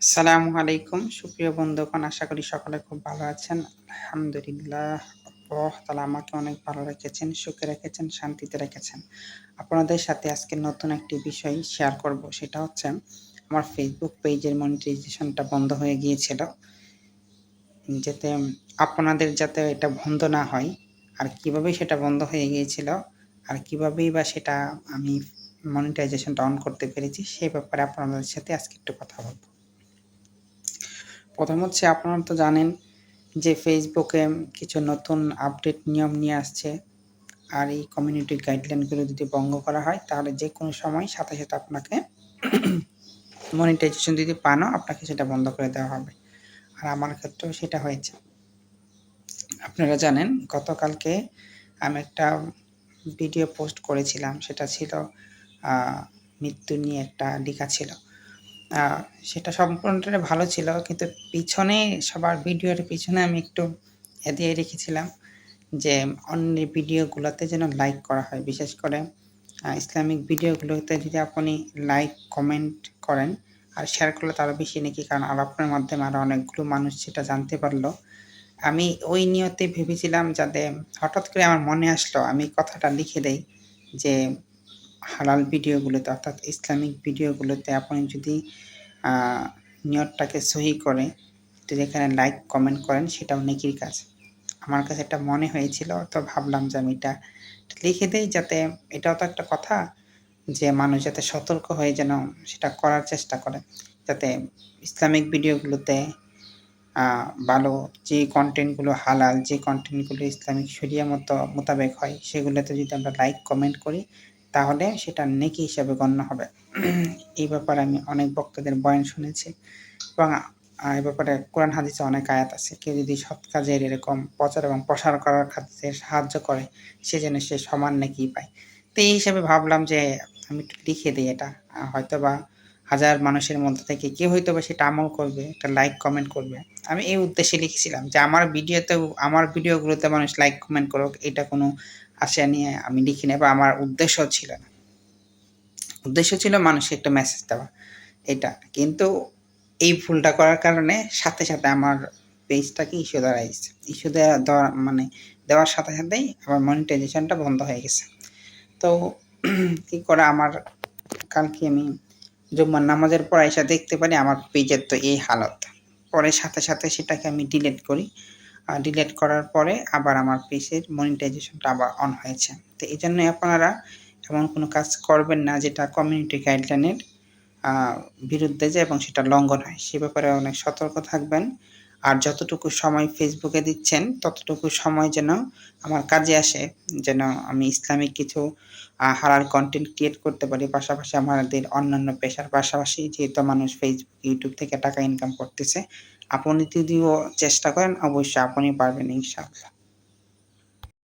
আসসালামু আলাইকুম সুপ্রিয় বন্ধুগণ, আশা করি সকলে খুব ভালো আছেন। আলহামদুলিল্লাহ, আল্লাহ তাআলা আমাকে অনেক ভালো রেখেছেন, সুখে রেখেছেন, শান্তিতে রেখেছেন। আপনাদের সাথে আজকে নতুন একটি বিষয় শেয়ার করব। সেটা হচ্ছে আমার ফেসবুক পেজের মনিটাইজেশনটা বন্ধ হয়ে গিয়েছিল। যাতে যাতে এটা বন্ধ না হয়, আর কিভাবে সেটা বন্ধ হয়ে গিয়েছিল, আর কিভাবেই বা সেটা আমি মনিটাইজেশনটা অন করতে পেরেছি, সেই ব্যাপারে আপনাদের সাথে আজকে একটু কথা বলব। প্রথম হচ্ছে, আপনারা তো জানেন যে ফেসবুকে কিছু নতুন আপডেট নিয়ম নিয়ে আসছে। আর এই কমিউনিটি গাইডলাইনগুলো যদি ভঙ্গ করা হয়, তাহলে যে কোনো সময় সাথে সাথে আপনাকে মনিটাইজেশন যদি পানও, আপনাকে সেটা বন্ধ করে দেওয়া হবে। আর আমার ক্ষেত্রেও সেটা হয়েছে। আপনারা জানেন, গতকালকে আমি একটা ভিডিও পোস্ট করেছিলাম। সেটা ছিল মৃত্যু নিয়ে একটা লেখা ছিল। সেটা সম্পূর্ণটাই ভালো ছিল, কিন্তু পিছনে সবার ভিডিওর পিছনে আমি একটু দিয়ে রেখেছিলাম যে অন্যের ভিডিওগুলোতে যেন লাইক করা হয়। বিশেষ করে ইসলামিক ভিডিওগুলোতে যদি আপনি লাইক কমেন্ট করেন আর শেয়ার করলে তারও বেশি নাকি, কারণ আর আপনার মাধ্যমে আরও অনেকগুলো মানুষ সেটা জানতে পারলো। আমি ওই নিয়তে ভেবেছিলাম, যাতে হঠাৎ করে আমার মনে আসলো আমি কথাটা লিখে দেই যে হালাল ভিডিওগুলোতে, অর্থাৎ ইসলামিক ভিডিওগুলোতে আপনি যদি নিয়তটাকে সহি করে যেখানে লাইক কমেন্ট করেন, সেটাও নেকির কাজ। আমার কাছে এটা মনে হয়েছিল, তো ভাবলাম যে আমি এটা লিখে দেই, যাতে এটাও তো একটা কথা যে মানুষ যাতে সতর্ক হয়ে যেন সেটা করার চেষ্টা করে, যাতে ইসলামিক ভিডিওগুলোতে ভালো যে কন্টেন্টগুলো হালাল, যে কন্টেন্টগুলো ইসলামিক শরিয়া মোতাবেক হয়, সেগুলোতে যদি আমরা লাইক কমেন্ট করি, তাহলে সেটা নেকি হিসাবে গণ্য হবে। এই ব্যাপারে আমি অনেক বক্তাদের বয়ান শুনেছি, এবং এই ব্যাপারে কোরআন হাদিসে অনেক আয়াত আছে। কেউ যদি সৎ কাজের এরকম প্রচার এবং প্রসার করার ক্ষেত্রে সাহায্য করে, সে যেন সে সমান নেকি পায়। তো এই হিসাবে ভাবলাম যে আমি একটু লিখে দিই এটা। হয়তোবা হাজার মানুষের মধ্যে থেকে কেউ হয়তোবা সেটা আমল করবে, একটা লাইক কমেন্ট করবে। আমি এই উদ্দেশ্যে লিখেছিলাম যে আমার ভিডিওগুলোতে মানুষ লাইক কমেন্ট করুক, এটা কোনো আশা নিয়ে আমি লিখিনি, বা আমার উদ্দেশ্যও ছিল না। উদ্দেশ্য ছিল মানুষকে একটা মেসেজ দেওয়া, এটা। কিন্তু এই ভুলটা করার কারণে সাথে সাথে আমার পেজটাকে ইস্যু দেওয়ার সাথে সাথেই আমার মনিটাইজেশনটা বন্ধ হয়ে গেছে। তো কী করা, আমার কালকে আমি জুম্মার নামাজের পর এসে দেখতে পারি আমার পেজের তো এই হালত। পরে সাথে সাথে সেটাকে আমি ডিলিট করি। ডিলিট করার পরে আবার আমার পেজের মনিটাইজেশনটা আবার অন হয়েছে। তো এই জন্যই আপনারা এমন কোনো কাজ করবেন না যেটা কমিউনিটি গাইডলাইনের বিরুদ্ধে যায় এবং সেটা লঙ্ঘন হয়। সে ব্যাপারে অনেক সতর্ক থাকবেন। আর যতটুকু সময় ফেসবুকে দিচ্ছেন, ততটুকু সময় যেন আমার কাজে আসে, যেন আমি ইসলামিক কিছু হালাল কনটেন্ট ক্রিয়েট করতে পারি। পাশাপাশি আমাদের অন্যান্য পেশার পাশাপাশি, যেহেতু মানুষ ফেসবুক, ইউটিউব থেকে টাকা ইনকাম করতেছে, আপনি যদিও চেষ্টা করেন, অবশ্যই আপনি পারবেন ইনশাআল্লাহ।